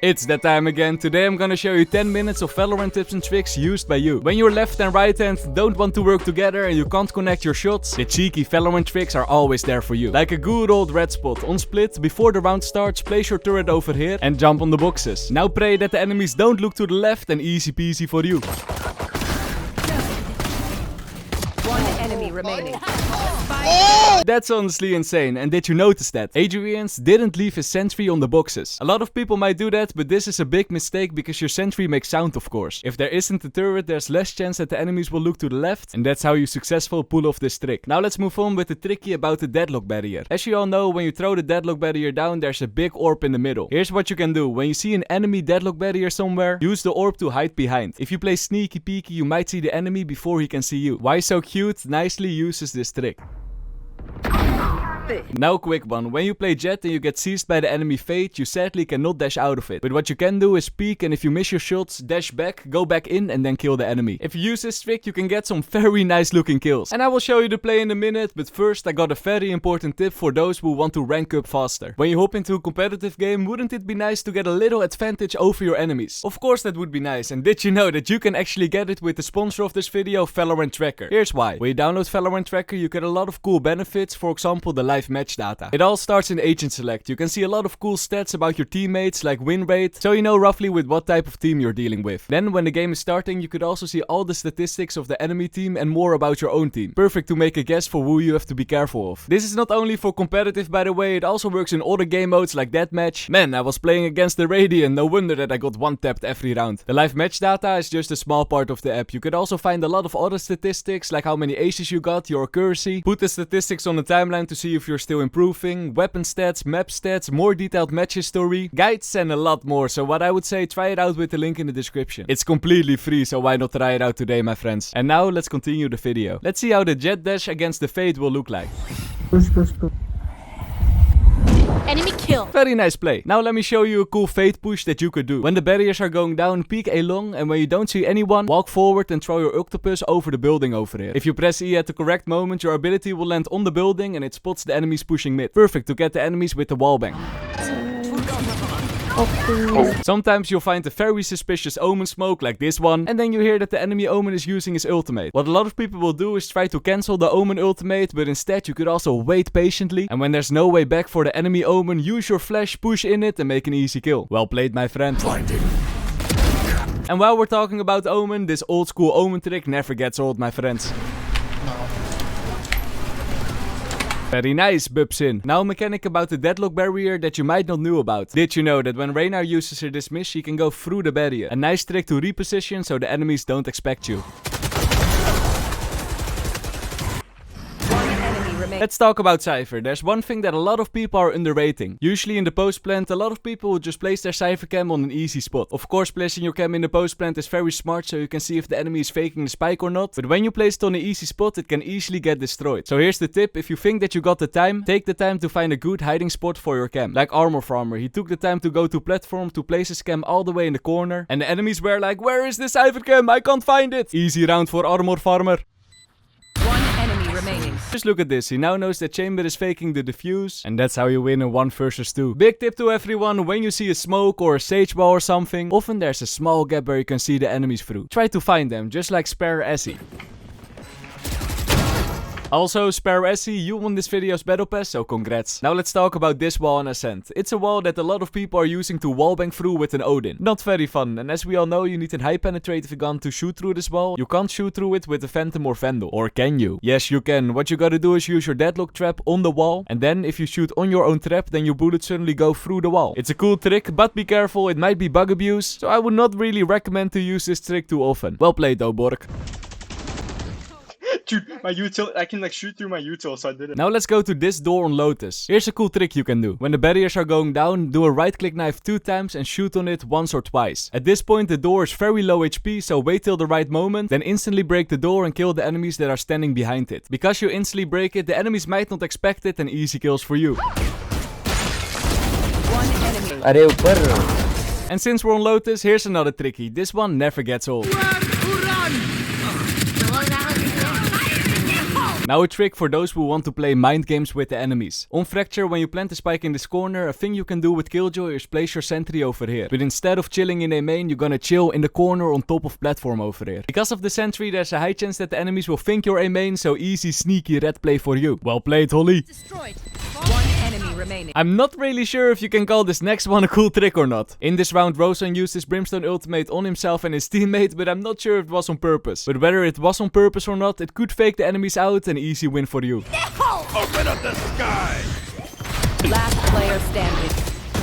It's that time again. Today I'm gonna show you 10 minutes of Valorant tips and tricks used by you. When your left and right hand don't want to work together and you can't connect your shots, the cheeky Valorant tricks are always there for you. Like a good old red spot. On split, before the round starts, place your turret over here and jump on the boxes. Now pray that the enemies don't look to the left and easy peasy for you. One enemy remaining. That's honestly insane, and did you notice that? Adrian's didn't leave his sentry on the boxes. A lot of people might do that, but this is a big mistake because your sentry makes sound, of course. If there isn't a turret, there's less chance that the enemies will look to the left, and that's how you successfully pull off this trick. Now let's move on with the tricky about the deadlock barrier. As you all know, when you throw the deadlock barrier down, there's a big orb in the middle. Here's what you can do. When you see an enemy deadlock barrier somewhere, use the orb to hide behind. If you play sneaky peeky, you might see the enemy before he can see you. Why So Cute nicely uses this trick. Now quick one, when you play Jet and you get seized by the enemy Fade, you sadly cannot dash out of it. But what you can do is peek, and if you miss your shots, dash back, go back in and then kill the enemy. If you use this trick, you can get some very nice looking kills. And I will show you the play in a minute, but first I got a very important tip for those who want to rank up faster. When you hop into a competitive game, wouldn't it be nice to get a little advantage over your enemies? Of course that would be nice, and did you know that you can actually get it with the sponsor of this video, Valorant Tracker? Here's why. When you download Valorant Tracker, you get a lot of cool benefits, for example the live match data. It all starts in Agent Select. You can see a lot of cool stats about your teammates, like win rate, so you know roughly with what type of team you're dealing with. Then when the game is starting, you could also see all the statistics of the enemy team and more about your own team. Perfect to make a guess for who you have to be careful of. This is not only for competitive, by the way, it also works in other game modes like Deathmatch. Man, I was playing against the Radiant, no wonder that I got one-tapped every round. The live match data is just a small part of the app. You could also find a lot of other statistics, like how many aces you got, your accuracy. Put the statistics on the timeline to see if you're still improving, weapon stats, map stats, more detailed match history, guides and a lot more. So what I would say, try it out with the link in the description. It's completely free, so why not try it out today, my friends. And now let's continue the video. Let's see how the Jet dash against the Fade will look like. Push. Enemy kill. Very nice play. Now let me show you a cool Fade push that you could do. When the barriers are going down, peek A long, and when you don't see anyone, walk forward and throw your octopus over the building over here. If you press E at the correct moment, your ability will land on the building and it spots the enemies pushing mid. Perfect to get the enemies with the wallbang. Sometimes you'll find a very suspicious Omen smoke like this one, and then you hear that the enemy Omen is using his ultimate. What a lot of people will do is try to cancel the Omen ultimate, but instead you could also wait patiently, and when there's no way back for the enemy Omen, use your flash, push in it and make an easy kill. Well played, my friend. And while we're talking about Omen, this old school Omen trick never gets old, my friends. Very nice, Bubsin. Now a mechanic about the deadlock barrier that you might not know about. Did you know that when Reyna uses her dismiss, she can go through the barrier? A nice trick to reposition so the enemies don't expect you. Let's talk about Cypher. There's one thing that a lot of people are underrating. Usually in the post plant, a lot of people will just place their Cypher cam on an easy spot. Of course, placing your cam in the post plant is very smart, so you can see if the enemy is faking the spike or not. But when you place it on an easy spot, it can easily get destroyed. So here's the tip. If you think that you got the time, take the time to find a good hiding spot for your cam. Like Armor Farmer. He took the time to go to platform to place his cam all the way in the corner. And the enemies were like, where is the Cypher cam? I can't find it. Easy round for Armor Farmer. Remaining. Just look at this, he now knows that Chamber is faking the defuse, and that's how you win in 1 versus 2. Big tip to everyone, when you see a smoke or a sage ball or something, often there's a small gap where you can see the enemies through. Try to find them, just like Spare Essie. Also, Spare Essie, you won this video's battle pass, so congrats. Now let's talk about this wall in Ascent. It's a wall that a lot of people are using to wallbang through with an Odin. Not very fun, and as we all know, you need a high penetrative gun to shoot through this wall. You can't shoot through it with a Phantom or Vandal. Or can you? Yes, you can. What you gotta do is use your deadlock trap on the wall, and then if you shoot on your own trap, then your bullets suddenly go through the wall. It's a cool trick, but be careful, it might be bug abuse, so I would not really recommend to use this trick too often. Well played though, Bork. Dude, my util, I can like shoot through my util, so I did it. Now let's go to this door on Lotus. Here's a cool trick you can do. When the barriers are going down, do a right click knife 2 times and shoot on it once or twice. At this point the door is very low HP, so wait till the right moment, then instantly break the door and kill the enemies that are standing behind it. Because you instantly break it, the enemies might not expect it and easy kills for you. One enemy. And since we're on Lotus, here's another tricky. This one never gets old. Now a trick for those who want to play mind games with the enemies. On Fracture, when you plant the spike in this corner, a thing you can do with Killjoy is place your sentry over here. But instead of chilling in a main, you're gonna chill in the corner on top of platform over here. Because of the sentry, there's a high chance that the enemies will think you're a main, so easy sneaky red play for you. Well played, Holly. Destroyed. One enemy remaining. I'm not really sure if you can call this next one a cool trick or not. In this round, Rosan used his Brimstone ultimate on himself and his teammate, but I'm not sure if it was on purpose. But whether it was on purpose or not, it could fake the enemies out and easy win for you. Open up the sky! Last player standing.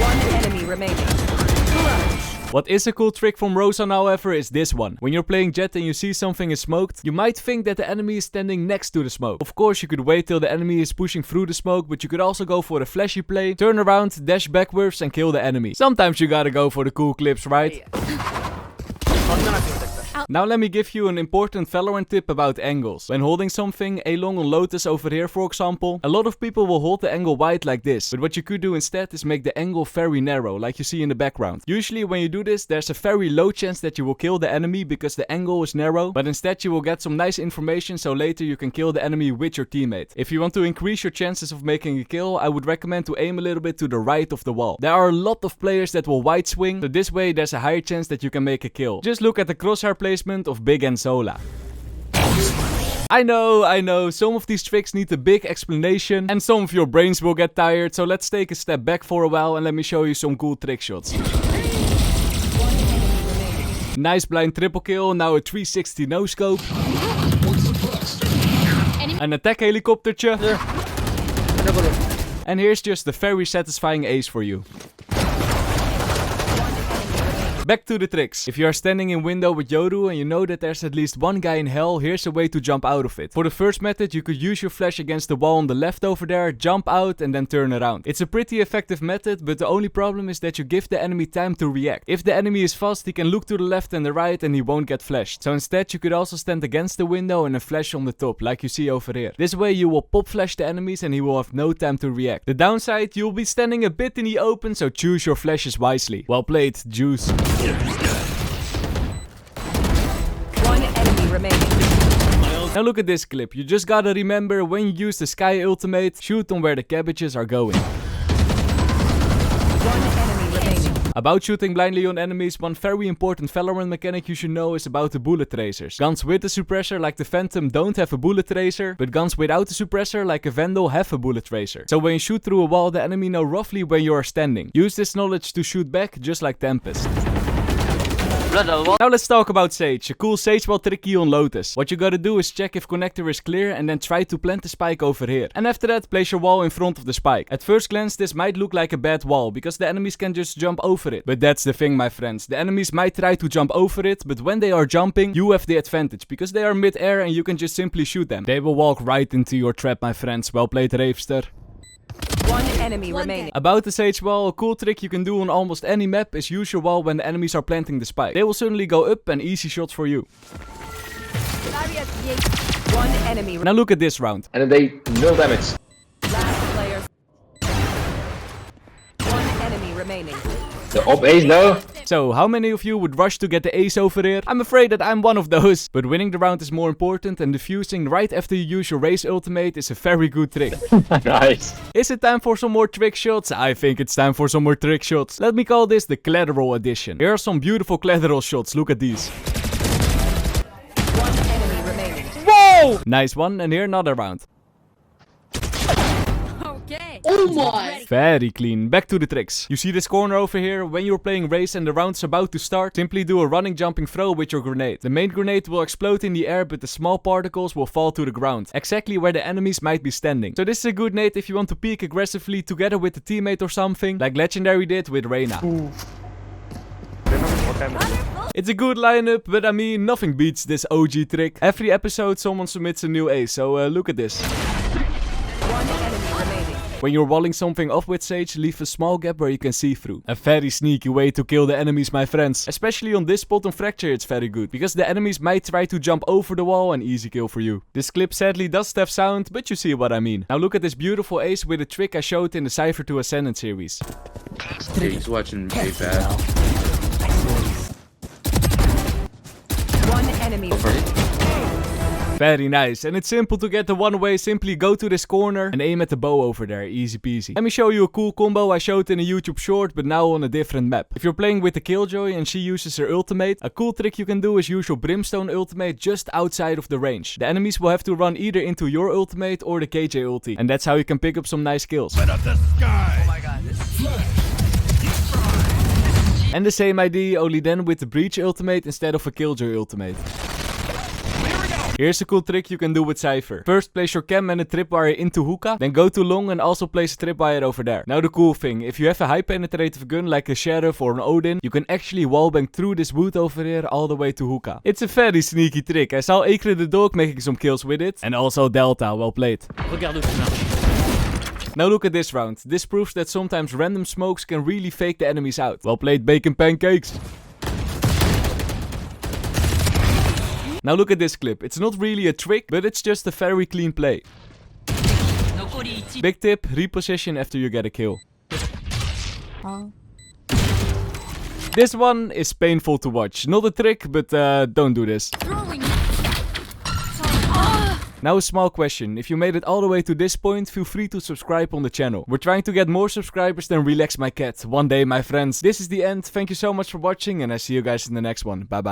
One enemy remaining. What is a cool trick from Rosan, however, is this one. When you're playing Jett and you see something is smoked, you might think that the enemy is standing next to the smoke. Of course, you could wait till the enemy is pushing through the smoke, but you could also go for a flashy play, turn around, dash backwards and kill the enemy. Sometimes you gotta go for the cool clips, right? Now let me give you an important Valorant tip about angles. When holding something, A long on Lotus over here for example, a lot of people will hold the angle wide like this. But what you could do instead is make the angle very narrow, like you see in the background. Usually when you do this, there's a very low chance that you will kill the enemy because the angle is narrow. But instead you will get some nice information, so later you can kill the enemy with your teammate. If you want to increase your chances of making a kill, I would recommend to aim a little bit to the right of the wall. There are a lot of players that will wide swing, so this way there's a higher chance that you can make a kill. Just look at the crosshair placement of Big and Zola. I know, some of these tricks need a big explanation and some of your brains will get tired, so let's take a step back for a while and let me show you some cool trick shots. Nice blind triple kill, now a 360 no scope. An attack helicoptertje. And here's just a very satisfying ace for you. Back to the tricks. If you are standing in window with Yoru and you know that there's at least one guy in hell, here's a way to jump out of it. For the first method, you could use your flash against the wall on the left over there, jump out and then turn around. It's a pretty effective method, but the only problem is that you give the enemy time to react. If the enemy is fast, he can look to the left and the right and he won't get flashed. So instead, you could also stand against the window and a flash on the top, like you see over here. This way you will pop flash the enemies and he will have no time to react. The downside, you'll be standing a bit in the open, so choose your flashes wisely. Well played, Juice. One enemy remaining. Now look at this clip. You just gotta remember, when you use the Sky ultimate, shoot on where the cabbages are going. One enemy remaining. About shooting blindly on enemies, one very important Valorant mechanic you should know is about the bullet tracers. Guns with the suppressor like the Phantom don't have a bullet tracer, but guns without the suppressor like a Vandal have a bullet tracer. So when you shoot through a wall, the enemy know roughly where you are standing. Use this knowledge to shoot back, just like Tempest. Now let's talk about Sage, a cool Sage wall tricky on Lotus. What you gotta do is check if connector is clear and then try to plant the spike over here. And after that, place your wall in front of the spike. At first glance, this might look like a bad wall, because the enemies can just jump over it. But that's the thing, my friends. The enemies might try to jump over it, but when they are jumping, you have the advantage, because they are mid-air and you can just simply shoot them. They will walk right into your trap, my friends. Well played, Ravester. One enemy remaining. About the Sage wall, a cool trick you can do on almost any map is use your wall when the enemies are planting the spike. They will suddenly go up and easy shots for you. One enemy. Now look at this round. And then they no damage. Last player. One enemy remaining. The op ace though. So, how many of you would rush to get the ace over here? I'm afraid that I'm one of those. But winning the round is more important, and defusing right after you use your race ultimate is a very good trick. Nice. Is it time for some more trick shots? I think it's time for some more trick shots. Let me call this the collateral edition. Here are some beautiful collateral shots, look at these. One enemy remaining. Whoa! Nice one, and here another round. Okay. Oh my! Very clean. Back to the tricks. You see this corner over here? When you're playing race and the round's about to start, simply do a running jumping throw with your grenade. The main grenade will explode in the air, but the small particles will fall to the ground, exactly where the enemies might be standing. So this is a good nade if you want to peek aggressively together with a teammate or something, like Legendary did with Reyna. It's a good lineup, but I mean, nothing beats this OG trick. Every episode someone submits a new ace, so look at this. One enemy remaining. When you're walling something off with Sage, leave a small gap where you can see through. A very sneaky way to kill the enemies, my friends. Especially on this spot on Fracture, it's very good, because the enemies might try to jump over the wall and easy kill for you. This clip sadly doesn't have sound, but you see what I mean. Now look at this beautiful ace with a trick I showed in the Cypher to Ascendant series. Yeah, he's watching way bad. One enemy. Very nice. And it's simple to get the one way. Simply go to this corner and aim at the bow over there. Easy peasy. Let me show you a cool combo I showed in a YouTube short, but now on a different map. If you're playing with the Killjoy and she uses her ultimate, a cool trick you can do is use your Brimstone ultimate just outside of the range. The enemies will have to run either into your ultimate or the KJ ulti. And that's how you can pick up some nice kills. Open up the sky. Oh my god. And the same idea, only then with the Breach ultimate instead of a Killjoy ultimate. Here's a cool trick you can do with Cypher. First place your cam and a tripwire into hookah, then go to long and also place a tripwire over there. Now the cool thing, if you have a high penetrative gun like a Sheriff or an Odin, you can actually wallbang through this wood over here all the way to hookah. It's a very sneaky trick. I saw Acre the dog making some kills with it. And also Delta, well played. Regarde où tu marches. Now look at this round. This proves that sometimes random smokes can really fake the enemies out. Well played, bacon pancakes. Now look at this clip. It's not really a trick, but it's just a very clean play. Big tip, reposition after you get a kill. This one is painful to watch. Not a trick, but don't do this. Now a small question. If you made it all the way to this point, feel free to subscribe on the channel. We're trying to get more subscribers than Relax My Cat. One day, my friends. This is the end. Thank you so much for watching and I see you guys in the next one. Bye bye.